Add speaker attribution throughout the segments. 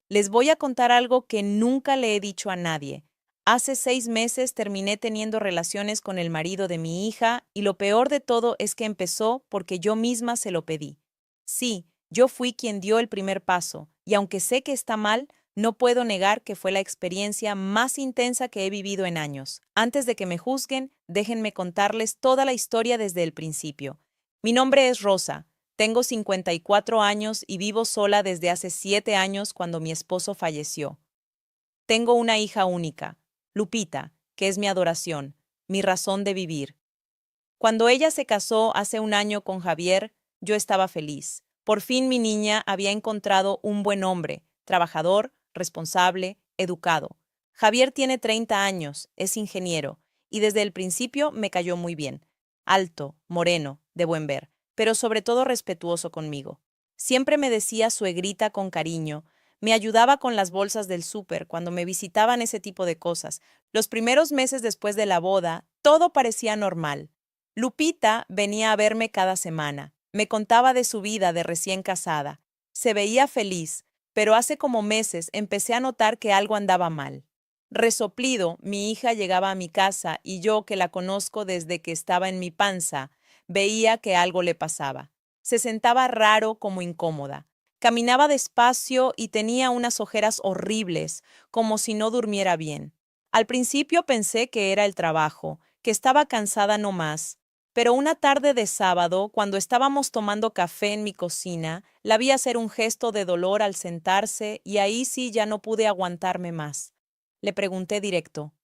Speaker 1: Les voy a contar algo que nunca le he dicho a nadie. Hace 6 meses terminé teniendo relaciones con el marido de mi hija y lo peor de todo es que empezó porque yo misma se lo pedí. Sí, yo fui quien dio el primer paso, y aunque sé que está mal, no puedo negar que fue la experiencia más intensa que he vivido en años. Antes de que me juzguen, déjenme contarles toda la historia desde el principio. Mi nombre es Rosa. Tengo 54 años y vivo sola desde hace 7 años cuando mi esposo falleció. Tengo una hija única, Lupita, que es mi adoración, mi razón de vivir. Cuando ella se casó hace un año con Javier, yo estaba feliz. Por fin mi niña había encontrado un buen hombre, trabajador, responsable, educado. Javier tiene 30 años, es ingeniero, y desde el principio me cayó muy bien. Alto, moreno, de buen ver, pero sobre todo respetuoso conmigo. Siempre me decía suegrita con cariño, me ayudaba con las bolsas del súper cuando me visitaban ese tipo de cosas. Los primeros meses después de la boda, todo parecía normal. Lupita venía a verme cada semana. Me contaba de su vida de recién casada. Se veía feliz, pero hace como meses empecé a notar que algo andaba mal. Resoplido, mi hija llegaba a mi casa y yo, que la conozco desde que estaba en mi panza, veía que algo le pasaba. Se sentaba raro, como incómoda. Caminaba despacio y tenía unas ojeras horribles, como si no durmiera bien. Al principio pensé que era el trabajo, que estaba cansada no más, pero una tarde de sábado, cuando estábamos tomando café en mi cocina, la vi hacer un gesto de dolor al sentarse y ahí sí ya no pude aguantarme más. Le pregunté directo: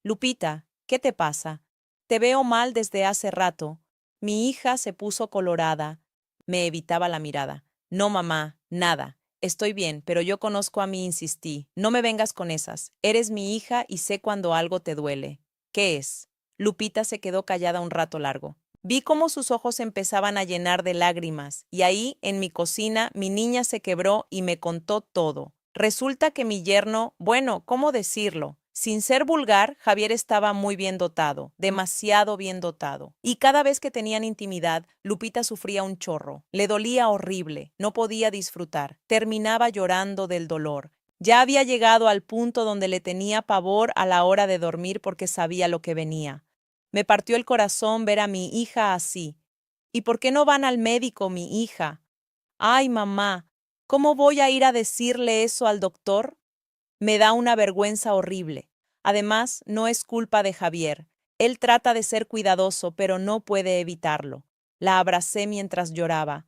Speaker 1: Lupita, ¿qué te pasa? Te veo mal desde hace rato. Mi hija se puso colorada. Me evitaba la mirada. No, mamá, nada. Estoy bien, pero yo conozco a mí, insistí. No me vengas con esas. Eres mi hija y sé cuando algo te duele. ¿Qué es? Lupita se quedó callada un rato largo. Vi cómo sus ojos empezaban a llenar de lágrimas, y ahí, en mi cocina, mi niña se quebró y me contó todo. Resulta que mi yerno, bueno, ¿cómo decirlo? Sin ser vulgar, Javier estaba muy bien dotado, demasiado bien dotado. Y cada vez que tenían intimidad, Lupita sufría un chorro. Le dolía horrible, no podía disfrutar. Terminaba llorando del dolor. Ya había llegado al punto donde le tenía pavor a la hora de dormir porque sabía lo que venía. Me partió el corazón ver a mi hija así. ¿Y por qué no van al médico, mi hija? Ay, mamá, ¿cómo voy a ir a decirle eso al doctor? Me da una vergüenza horrible. Además, no es culpa de Javier. Él trata de ser cuidadoso, pero no puede evitarlo. La abracé mientras lloraba.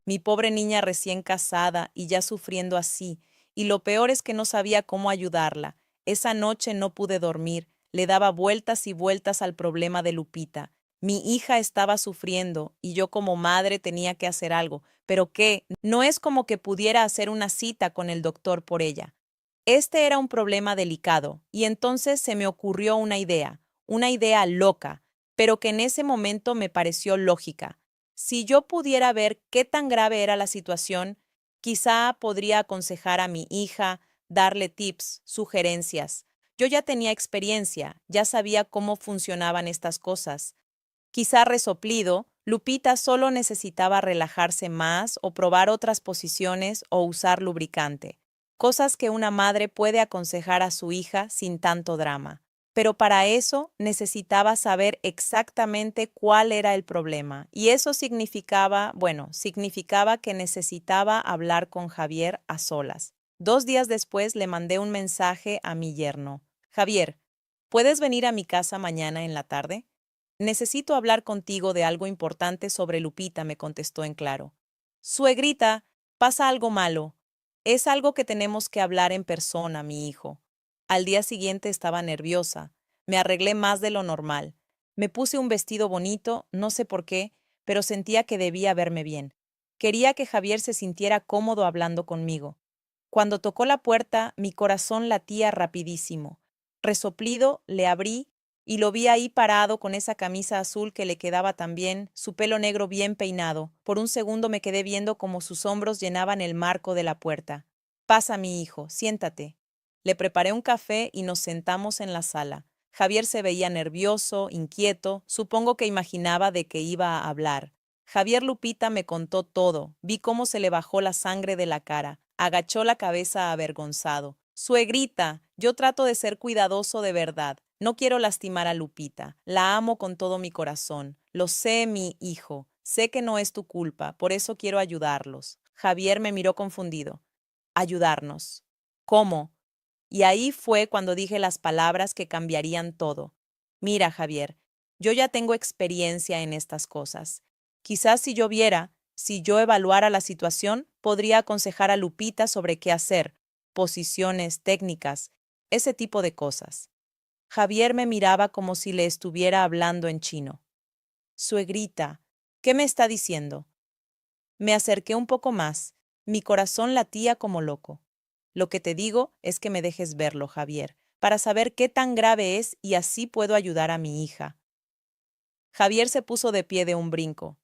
Speaker 1: Mi pobre niña recién casada y ya sufriendo así, y lo peor es que no sabía cómo ayudarla. Esa noche no pude dormir, le daba vueltas y vueltas al problema de Lupita. Mi hija estaba sufriendo y yo como madre tenía que hacer algo, pero ¿qué? No es como que pudiera hacer una cita con el doctor por ella. Este era un problema delicado, y entonces se me ocurrió una idea loca, pero que en ese momento me pareció lógica. Si yo pudiera ver qué tan grave era la situación, quizá podría aconsejar a mi hija, darle tips, sugerencias. Yo ya tenía experiencia, ya sabía cómo funcionaban estas cosas. Quizá resoplido, Lupita solo necesitaba relajarse más o probar otras posiciones o usar lubricante, cosas que una madre puede aconsejar a su hija sin tanto drama. Pero para eso necesitaba saber exactamente cuál era el problema, y eso significaba, bueno, significaba que necesitaba hablar con Javier a solas. 2 días después le mandé un mensaje a mi yerno. Javier, ¿puedes venir a mi casa mañana en la tarde? Necesito hablar contigo de algo importante sobre Lupita, me contestó en claro. Suegrita, pasa algo malo. Es algo que tenemos que hablar en persona, mi hijo. Al día siguiente estaba nerviosa. Me arreglé más de lo normal. Me puse un vestido bonito, no sé por qué, pero sentía que debía verme bien. Quería que Javier se sintiera cómodo hablando conmigo. Cuando tocó la puerta, mi corazón latía rapidísimo. Resoplido, le abrí y lo vi ahí parado con esa camisa azul que le quedaba tan bien, su pelo negro bien peinado. Por un segundo me quedé viendo cómo sus hombros llenaban el marco de la puerta. Pasa, mi hijo, siéntate. Le preparé un café y nos sentamos en la sala. Javier se veía nervioso, inquieto, supongo que imaginaba de qué iba a hablar. Javier Lupita me contó todo, vi cómo se le bajó la sangre de la cara. Agachó la cabeza avergonzado. Suegrita, yo trato de ser cuidadoso de verdad. No quiero lastimar a Lupita. La amo con todo mi corazón. Lo sé, mi hijo. Sé que no es tu culpa, por eso quiero ayudarlos. Javier me miró confundido. Ayudarnos. ¿Cómo? Y ahí fue cuando dije las palabras que cambiarían todo. Mira, Javier, yo ya tengo experiencia en estas cosas. Quizás si yo evaluara la situación, podría aconsejar a Lupita sobre qué hacer, posiciones, técnicas, ese tipo de cosas. Javier me miraba como si le estuviera hablando en chino. Suegrita, ¿qué me está diciendo? Me acerqué un poco más. Mi corazón latía como loco. Lo que te digo es que me dejes verlo, Javier, para saber qué tan grave es y así puedo ayudar a mi hija. Javier se puso de pie de un brinco.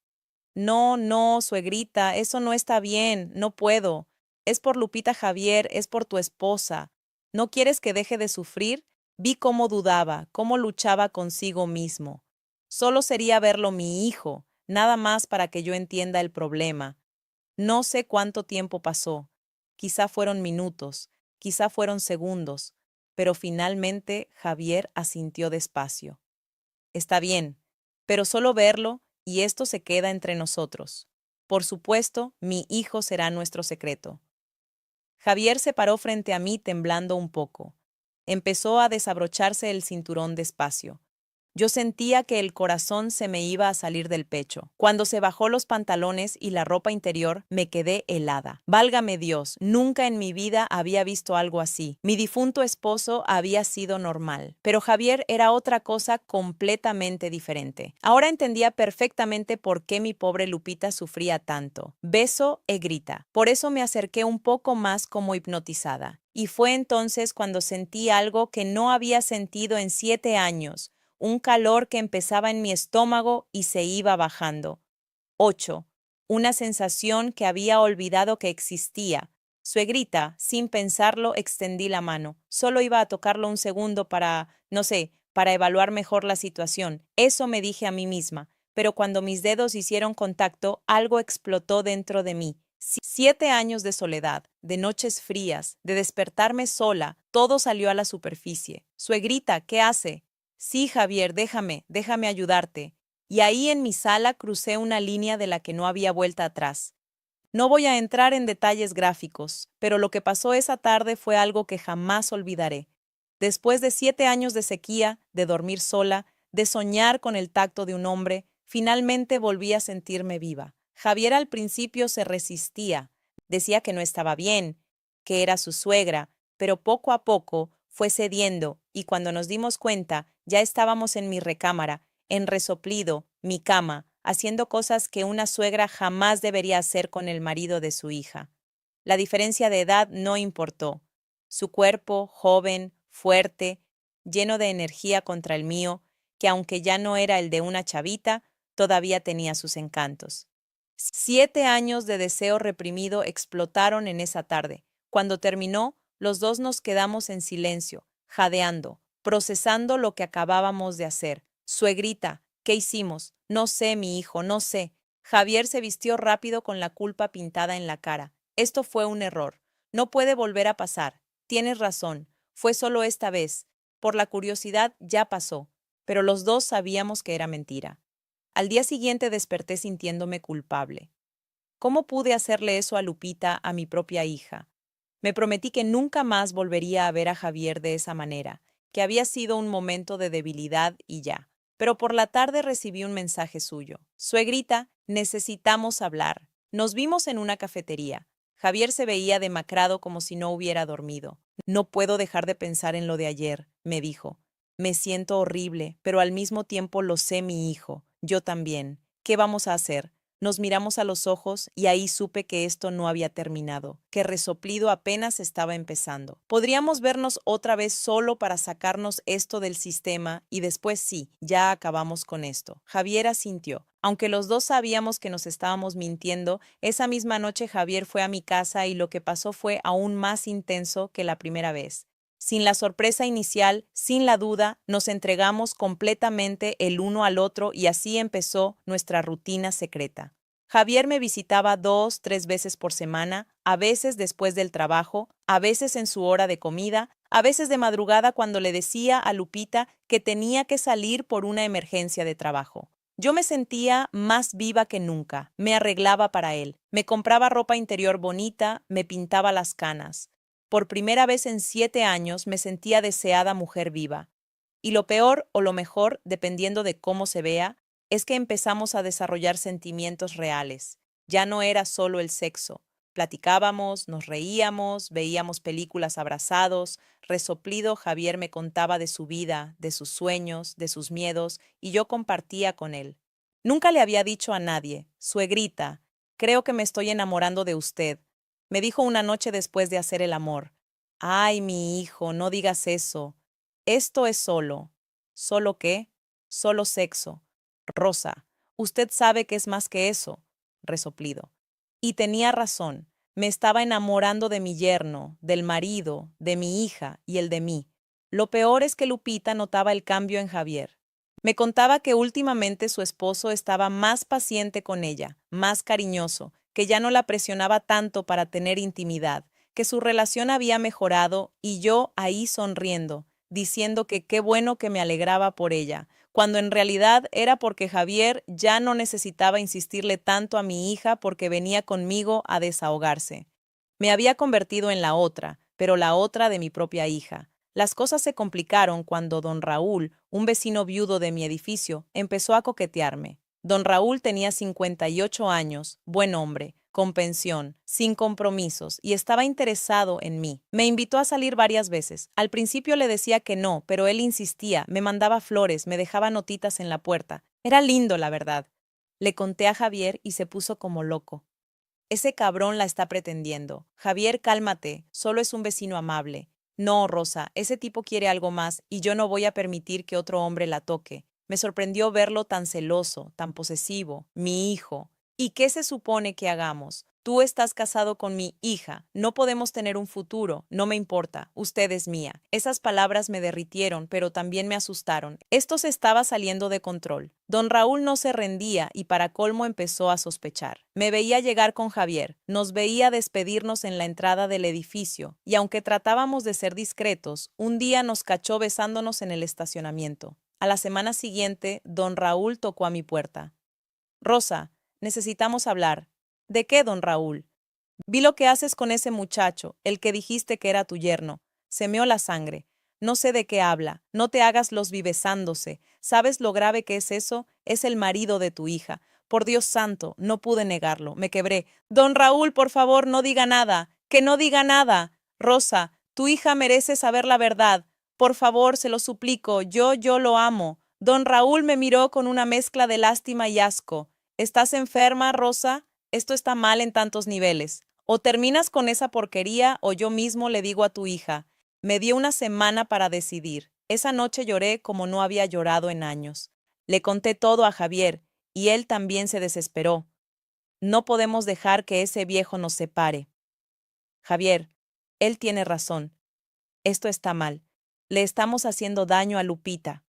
Speaker 1: No, no, suegrita, eso no está bien, no puedo. Es por Lupita, Javier, es por tu esposa. ¿No quieres que deje de sufrir? Vi cómo dudaba, cómo luchaba consigo mismo. Solo sería verlo mi hijo, nada más para que yo entienda el problema. No sé cuánto tiempo pasó. Quizá fueron minutos, quizá fueron segundos, pero finalmente Javier asintió despacio. Está bien, pero solo verlo y esto se queda entre nosotros. Por supuesto, mi hijo será nuestro secreto. Javier se paró frente a mí temblando un poco. Empezó a desabrocharse el cinturón despacio. Yo sentía que el corazón se me iba a salir del pecho. Cuando se bajó los pantalones y la ropa interior, me quedé helada. Válgame Dios, nunca en mi vida había visto algo así. Mi difunto esposo había sido normal, pero Javier era otra cosa completamente diferente. Ahora entendía perfectamente por qué mi pobre Lupita sufría tanto. Beso e grita. Por eso me acerqué un poco más como hipnotizada. Y fue entonces cuando sentí algo que no había sentido en 7 años. Un calor que empezaba en mi estómago y se iba bajando. 8. Una sensación que había olvidado que existía. Suegrita, sin pensarlo, extendí la mano. Solo iba a tocarlo un segundo no sé, para evaluar mejor la situación. Eso me dije a mí misma. Pero cuando mis dedos hicieron contacto, algo explotó dentro de mí. 7 años de soledad, de noches frías, de despertarme sola, todo salió a la superficie. Suegrita, ¿qué hace? Sí, Javier, déjame ayudarte. Y ahí en mi sala crucé una línea de la que no había vuelta atrás. No voy a entrar en detalles gráficos, pero lo que pasó esa tarde fue algo que jamás olvidaré. Después de 7 años de sequía, de dormir sola, de soñar con el tacto de un hombre, finalmente volví a sentirme viva. Javier al principio se resistía, decía que no estaba bien, que era su suegra, pero poco a poco fue cediendo y cuando nos dimos cuenta ya estábamos en mi recámara, en resoplido, mi cama, haciendo cosas que una suegra jamás debería hacer con el marido de su hija. La diferencia de edad no importó. Su cuerpo, joven, fuerte, lleno de energía contra el mío, que aunque ya no era el de una chavita, todavía tenía sus encantos. 7 años de deseo reprimido explotaron en esa tarde. Cuando terminó, los dos nos quedamos en silencio, jadeando, procesando lo que acabábamos de hacer. Suegrita, ¿qué hicimos? No sé, mi hijo, no sé. Javier se vistió rápido con la culpa pintada en la cara. Esto fue un error. No puede volver a pasar. Tienes razón. Fue solo esta vez. Por la curiosidad ya pasó. Pero los dos sabíamos que era mentira. Al día siguiente desperté sintiéndome culpable. ¿Cómo pude hacerle eso a Lupita, a mi propia hija? Me prometí que nunca más volvería a ver a Javier de esa manera, que había sido un momento de debilidad y ya. Pero por la tarde recibí un mensaje suyo. Suegrita, necesitamos hablar. Nos vimos en una cafetería. Javier se veía demacrado como si no hubiera dormido. No puedo dejar de pensar en lo de ayer, me dijo. Me siento horrible, pero al mismo tiempo lo sé mi hijo. Yo también. ¿Qué vamos a hacer? Nos miramos a los ojos y ahí supe que esto no había terminado, que Resoplido apenas estaba empezando. Podríamos vernos otra vez solo para sacarnos esto del sistema y después sí, ya acabamos con esto. Javier asintió. Aunque los dos sabíamos que nos estábamos mintiendo, esa misma noche Javier fue a mi casa y lo que pasó fue aún más intenso que la primera vez. Sin la sorpresa inicial, sin la duda, nos entregamos completamente el uno al otro y así empezó nuestra rutina secreta. Javier me visitaba 2, 3 veces por semana, a veces después del trabajo, a veces en su hora de comida, a veces de madrugada cuando le decía a Lupita que tenía que salir por una emergencia de trabajo. Yo me sentía más viva que nunca, me arreglaba para él, me compraba ropa interior bonita, me pintaba las canas. Por primera vez en 7 años me sentía deseada mujer viva. Y lo peor o lo mejor, dependiendo de cómo se vea, es que empezamos a desarrollar sentimientos reales. Ya no era solo el sexo. Platicábamos, nos reíamos, veíamos películas abrazados. Resoplido, Javier me contaba de su vida, de sus sueños, de sus miedos, y yo compartía con él. Nunca le había dicho a nadie, suegrita, creo que me estoy enamorando de usted. Me dijo una noche después de hacer el amor. Ay, mi hijo, no digas eso. Esto es solo. ¿Solo qué? Solo sexo. Rosa, usted sabe que es más que eso. Resoplido. Y tenía razón. Me estaba enamorando de mi yerno, del marido, de mi hija y el de mí. Lo peor es que Lupita notaba el cambio en Javier. Me contaba que últimamente su esposo estaba más paciente con ella, más cariñoso, que ya no la presionaba tanto para tener intimidad, que su relación había mejorado y yo ahí sonriendo, diciendo que qué bueno que me alegraba por ella, cuando en realidad era porque Javier ya no necesitaba insistirle tanto a mi hija porque venía conmigo a desahogarse. Me había convertido en la otra, pero la otra de mi propia hija. Las cosas se complicaron cuando don Raúl, un vecino viudo de mi edificio, empezó a coquetearme. Don Raúl tenía 58 años, buen hombre, con pensión, sin compromisos, y estaba interesado en mí. Me invitó a salir varias veces. Al principio le decía que no, pero él insistía, me mandaba flores, me dejaba notitas en la puerta. Era lindo, la verdad. Le conté a Javier y se puso como loco. Ese cabrón la está pretendiendo. Javier, cálmate, solo es un vecino amable. No, Rosa, ese tipo quiere algo más y yo no voy a permitir que otro hombre la toque. Me sorprendió verlo tan celoso, tan posesivo. Mi hijo. ¿Y qué se supone que hagamos? Tú estás casado con mi hija. No podemos tener un futuro. No me importa. Usted es mía. Esas palabras me derritieron, pero también me asustaron. Esto se estaba saliendo de control. Don Raúl no se rendía y para colmo empezó a sospechar. Me veía llegar con Javier. Nos veía despedirnos en la entrada del edificio. Y aunque tratábamos de ser discretos, un día nos cachó besándonos en el estacionamiento. A la semana siguiente, don Raúl tocó a mi puerta. Rosa, necesitamos hablar. ¿De qué, don Raúl? Vi lo que haces con ese muchacho, el que dijiste que era tu yerno. Se meó la sangre. No sé de qué habla. No te hagas los vivesándose. ¿Sabes lo grave que es eso? Es el marido de tu hija. Por Dios santo, no pude negarlo. Me quebré. Don Raúl, por favor, no diga nada. Que no diga nada. Rosa, tu hija merece saber la verdad. Por favor, se lo suplico. Yo lo amo. Don Raúl me miró con una mezcla de lástima y asco. ¿Estás enferma, Rosa? Esto está mal en tantos niveles. O terminas con esa porquería o yo mismo le digo a tu hija. Me dio una semana para decidir. Esa noche lloré como no había llorado en años. Le conté todo a Javier, y él también se desesperó. No podemos dejar que ese viejo nos separe. Javier, él tiene razón. Esto está mal. Le estamos haciendo daño a Lupita.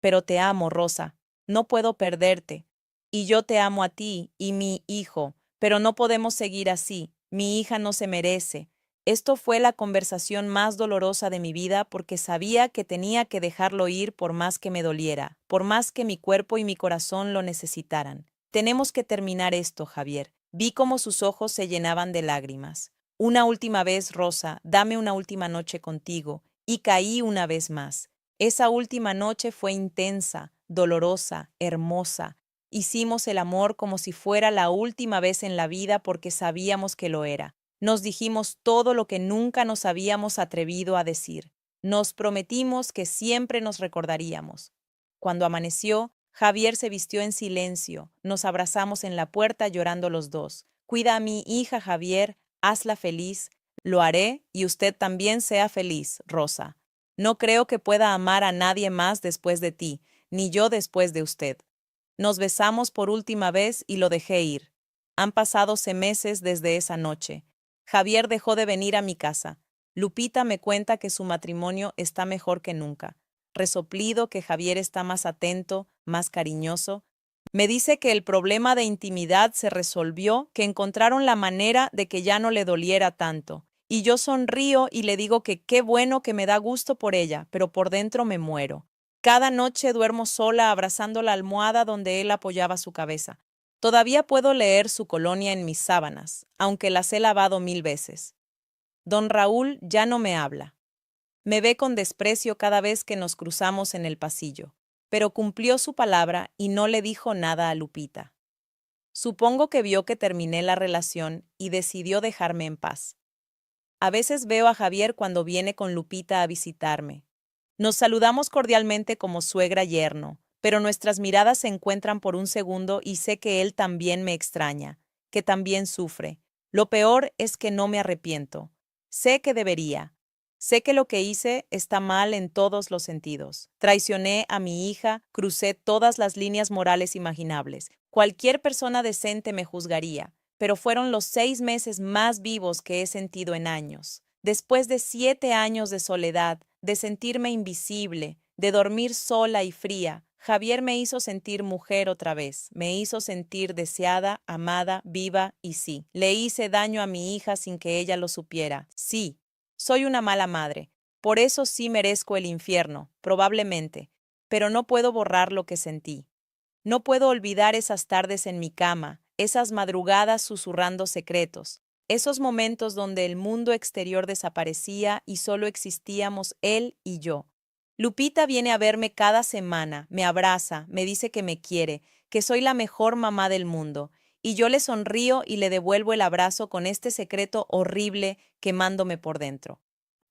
Speaker 1: Pero te amo, Rosa. No puedo perderte. Y yo te amo a ti y mi hijo. Pero no podemos seguir así. Mi hija no se merece. Esto fue la conversación más dolorosa de mi vida porque sabía que tenía que dejarlo ir por más que me doliera, por más que mi cuerpo y mi corazón lo necesitaran. Tenemos que terminar esto, Javier. Vi cómo sus ojos se llenaban de lágrimas. Una última vez, Rosa, dame una última noche contigo. Y caí una vez más. Esa última noche fue intensa, dolorosa, hermosa. Hicimos el amor como si fuera la última vez en la vida porque sabíamos que lo era. Nos dijimos todo lo que nunca nos habíamos atrevido a decir. Nos prometimos que siempre nos recordaríamos. Cuando amaneció, Javier se vistió en silencio. Nos abrazamos en la puerta llorando los dos. Cuida a mi hija, Javier, hazla feliz. Lo haré y usted también sea feliz, Rosa. No creo que pueda amar a nadie más después de ti, ni yo después de usted. Nos besamos por última vez y lo dejé ir. Han pasado meses desde esa noche. Javier dejó de venir a mi casa. Lupita me cuenta que su matrimonio está mejor que nunca. Resoplido que Javier está más atento, más cariñoso. Me dice que el problema de intimidad se resolvió, que encontraron la manera de que ya no le doliera tanto. Y yo sonrío y le digo que qué bueno, que me da gusto por ella, pero por dentro me muero. Cada noche duermo sola abrazando la almohada donde él apoyaba su cabeza. Todavía puedo leer su colonia en mis sábanas, aunque las he lavado 1000 veces. Don Raúl ya no me habla. Me ve con desprecio cada vez que nos cruzamos en el pasillo, pero cumplió su palabra y no le dijo nada a Lupita. Supongo que vio que terminé la relación y decidió dejarme en paz. A veces veo a Javier cuando viene con Lupita a visitarme. Nos saludamos cordialmente como suegra-yerno, pero nuestras miradas se encuentran por un segundo y sé que él también me extraña, que también sufre. Lo peor es que no me arrepiento. Sé que debería. Sé que lo que hice está mal en todos los sentidos. Traicioné a mi hija, crucé todas las líneas morales imaginables. Cualquier persona decente me juzgaría, pero fueron los 6 meses más vivos que he sentido en años. Después de 7 años de soledad, de sentirme invisible, de dormir sola y fría, Javier me hizo sentir mujer otra vez, me hizo sentir deseada, amada, viva y sí, le hice daño a mi hija sin que ella lo supiera. Sí, soy una mala madre, por eso sí merezco el infierno, probablemente, pero no puedo borrar lo que sentí. No puedo olvidar esas tardes en mi cama, esas madrugadas susurrando secretos, esos momentos donde el mundo exterior desaparecía y solo existíamos él y yo. Lupita viene a verme cada semana, me abraza, me dice que me quiere, que soy la mejor mamá del mundo, y yo le sonrío y le devuelvo el abrazo con este secreto horrible quemándome por dentro.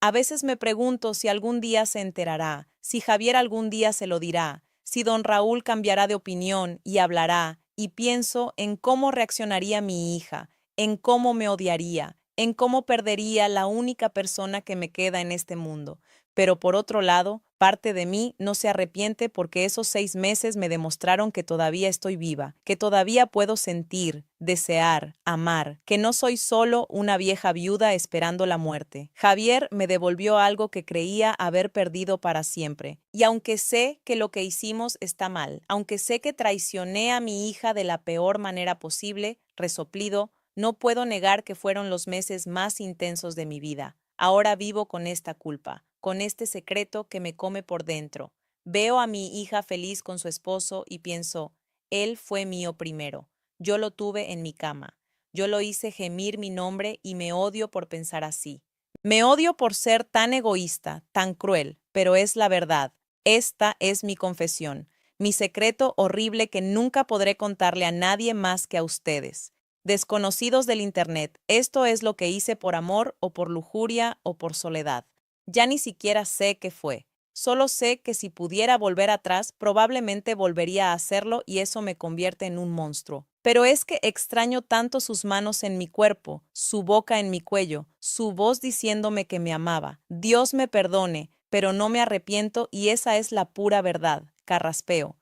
Speaker 1: A veces me pregunto si algún día se enterará, si Javier algún día se lo dirá, si don Raúl cambiará de opinión y hablará, y pienso en cómo reaccionaría mi hija, en cómo me odiaría, en cómo perdería la única persona que me queda en este mundo. Pero por otro lado, parte de mí no se arrepiente porque esos 6 meses me demostraron que todavía estoy viva, que todavía puedo sentir, desear, amar, que no soy solo una vieja viuda esperando la muerte. Javier me devolvió algo que creía haber perdido para siempre. Y aunque sé que lo que hicimos está mal, aunque sé que traicioné a mi hija de la peor manera posible, resoplido, no puedo negar que fueron los meses más intensos de mi vida. Ahora vivo con esta culpa, con este secreto que me come por dentro. Veo a mi hija feliz con su esposo y pienso, él fue mío primero. Yo lo tuve en mi cama. Yo lo hice gemir mi nombre y me odio por pensar así. Me odio por ser tan egoísta, tan cruel, pero es la verdad. Esta es mi confesión, mi secreto horrible que nunca podré contarle a nadie más que a ustedes. Desconocidos del Internet, esto es lo que hice por amor o por lujuria o por soledad. Ya ni siquiera sé qué fue. Solo sé que si pudiera volver atrás, probablemente volvería a hacerlo y eso me convierte en un monstruo. Pero es que extraño tanto sus manos en mi cuerpo, su boca en mi cuello, su voz diciéndome que me amaba. Dios me perdone, pero no me arrepiento y esa es la pura verdad. Carraspeo.